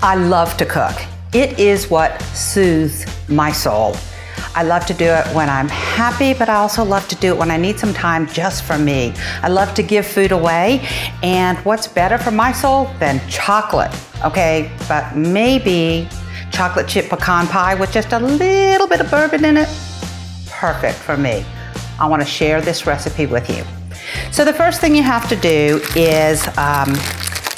I love to cook. It is what soothes my soul. I love to do it when I'm happy, but I also love to do it when I need some time just for me. I love to give food away, and what's better for my soul than chocolate, okay? But maybe chocolate chip pecan pie with just a little bit of bourbon in it, perfect for me. I want to share this recipe with you. So the first thing you have to do is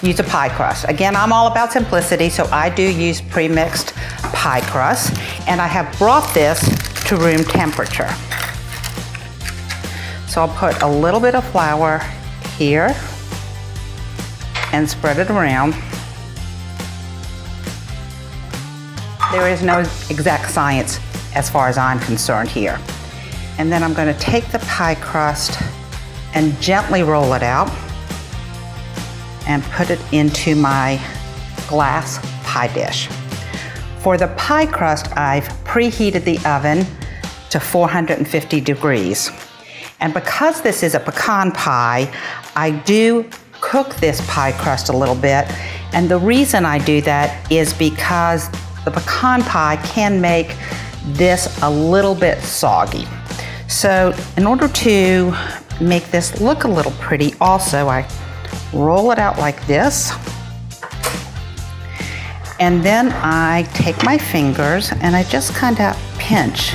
use a pie crust. Again, I'm all about simplicity, so I do use pre-mixed pie crust, and I have brought this to room temperature. So I'll put a little bit of flour here and spread it around. There is no exact science as far as I'm concerned here. And then I'm going to take the pie crust and gently roll it out and put it into my glass pie dish. For the pie crust, I've preheated the oven to 450 degrees. And because this is a pecan pie, I do cook this pie crust a little bit. And the reason I do that is because the pecan pie can make this a little bit soggy. So in order to make this look a little pretty also, I roll it out like this. And then I take my fingers and I just kind of pinch.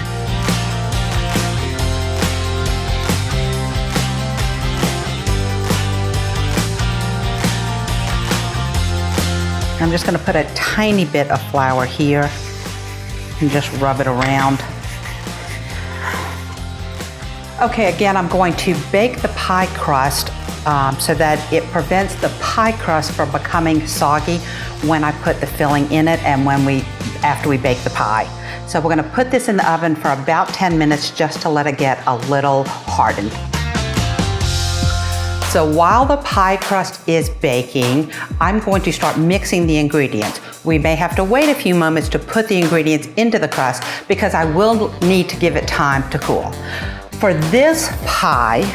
I'm just going to put a tiny bit of flour here and just rub it around. Okay, again, I'm going to bake the pie crust so that it prevents the pie crust from becoming soggy when I put the filling in it and after we bake the pie. So we're gonna put this in the oven for about 10 minutes just to let it get a little hardened. So while the pie crust is baking, I'm going to start mixing the ingredients. We may have to wait a few moments to put the ingredients into the crust because I will need to give it time to cool. For this pie,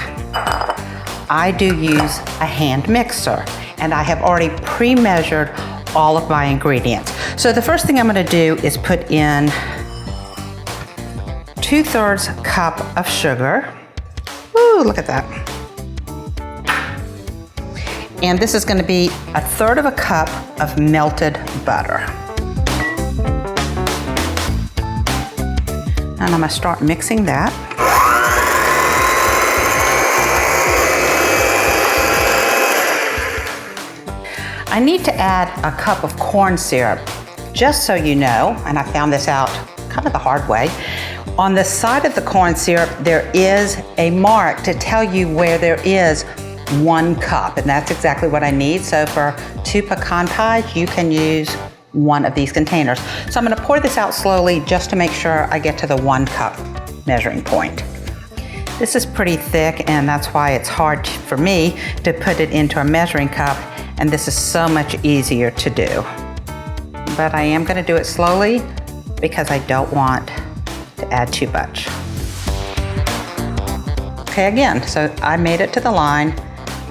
I do use a hand mixer, and I have already pre-measured all of my ingredients. So the first thing I'm gonna do is put in 2/3 cup of sugar. Ooh, look at that. And this is gonna be 1/3 cup of melted butter. And I'm gonna start mixing that. I need to add a cup of corn syrup. Just so you know, and I found this out kind of the hard way, on the side of the corn syrup, there is a mark to tell you where there is 1 cup, and that's exactly what I need. So for 2 pecan pies, you can use 1 of these containers. So I'm gonna pour this out slowly just to make sure I get to the 1 cup measuring point. This is pretty thick, and that's why it's hard for me to put it into a measuring cup, and this is so much easier to do. But I am gonna do it slowly because I don't want to add too much. Okay, again, so I made it to the line.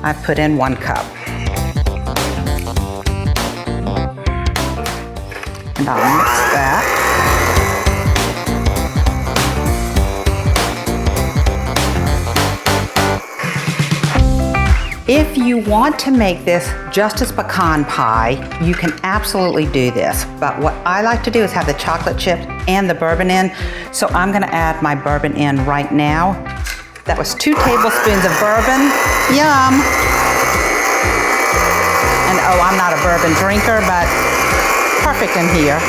I put in 1 cup. And I'll mix that. If you want to make this just as pecan pie, you can absolutely do this. But what I like to do is have the chocolate chip and the bourbon in. So I'm gonna add my bourbon in right now. That was 2 tablespoons of bourbon. Yum. And oh, I'm not a bourbon drinker, but perfect in here.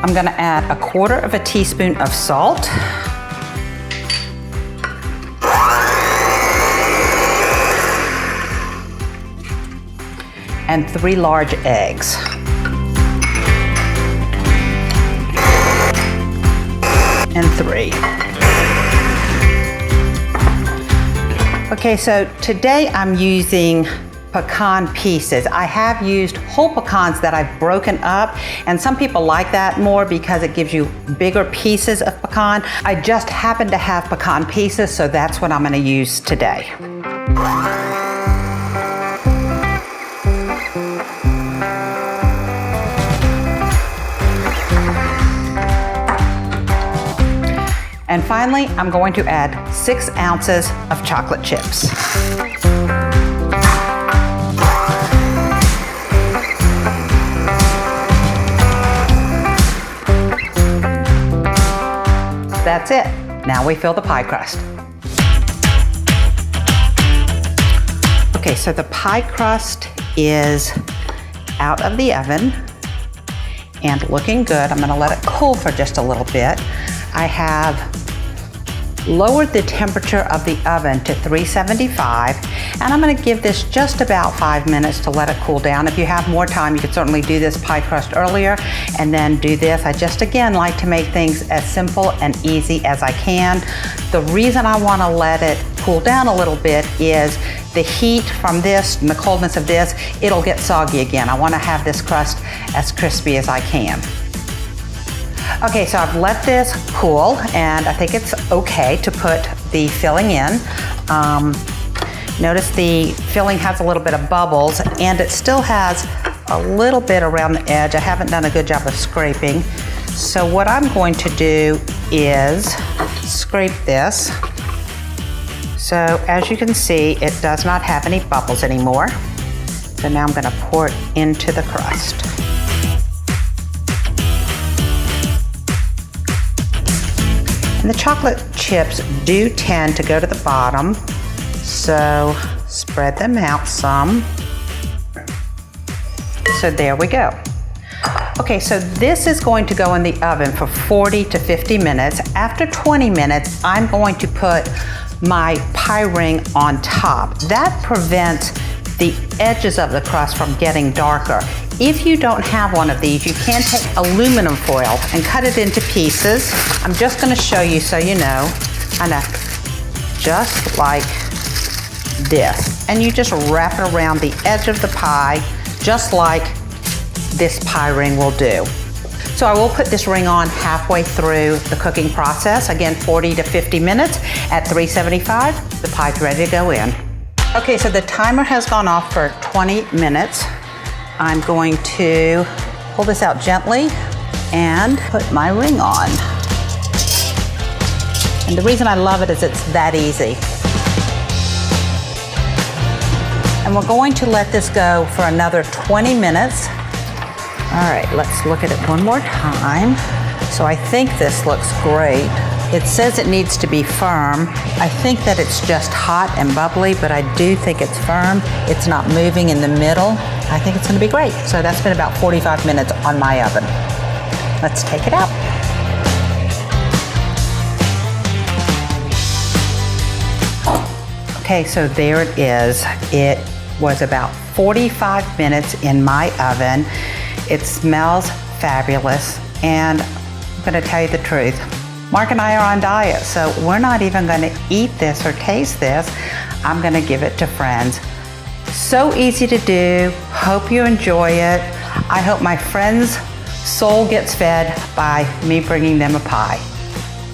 I'm gonna add 1/4 teaspoon of salt. And 3 large eggs. And 3. Okay, so today I'm using pecan pieces. I have used whole pecans that I've broken up, and some people like that more because it gives you bigger pieces of pecan. I just happen to have pecan pieces, so that's what I'm gonna use today. And finally, I'm going to add 6 ounces of chocolate chips. That's it. Now we fill the pie crust. Okay, so the pie crust is out of the oven and looking good. I'm gonna let it cool for just a little bit. I have lowered the temperature of the oven to 375, and I'm going to give this just about 5 minutes to let it cool down. If you have more time, you could certainly do this pie crust earlier and then do this. I just, again, like to make things as simple and easy as I can. The reason I want to let it cool down a little bit is the heat from this and the coldness of this, it'll get soggy again. I want to have this crust as crispy as I can. Okay, so I've let this cool, and I think it's okay to put the filling in. Notice the filling has a little bit of bubbles, and it still has a little bit around the edge. I haven't done a good job of scraping. So what I'm going to do is scrape this. So as you can see, it does not have any bubbles anymore. So now I'm going to pour it into the crust. And the chocolate chips do tend to go to the bottom, so spread them out some. So there we go. Okay, so this is going to go in the oven for 40 to 50 minutes. After 20 minutes, I'm going to put my pie ring on top. That prevents the edges of the crust from getting darker. If you don't have one of these, you can take aluminum foil and cut it into pieces. I'm just going to show you so you know, kind of just like this. And you just wrap it around the edge of the pie, just like this pie ring will do. So I will put this ring on halfway through the cooking process. Again, 40 to 50 minutes at 375. The pie's ready to go in. Okay, so the timer has gone off for 20 minutes. I'm going to pull this out gently and put my ring on. And the reason I love it is it's that easy. And we're going to let this go for another 20 minutes. All right, let's look at it one more time. So I think this looks great. It says it needs to be firm. I think that it's just hot and bubbly, but I do think it's firm. It's not moving in the middle. I think it's gonna be great. So that's been about 45 minutes on my oven. Let's take it out. Okay, so there it is. It was about 45 minutes in my oven. It smells fabulous, and I'm gonna tell you the truth. Mark and I are on diet, so we're not even gonna eat this or taste this. I'm gonna give it to friends. So easy to do. Hope you enjoy it. I hope my friend's soul gets fed by me bringing them a pie.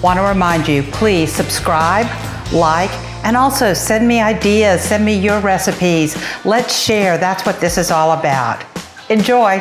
Want to remind you, please subscribe, like, and also send me ideas, send me your recipes. Let's share. That's what this is all about. Enjoy.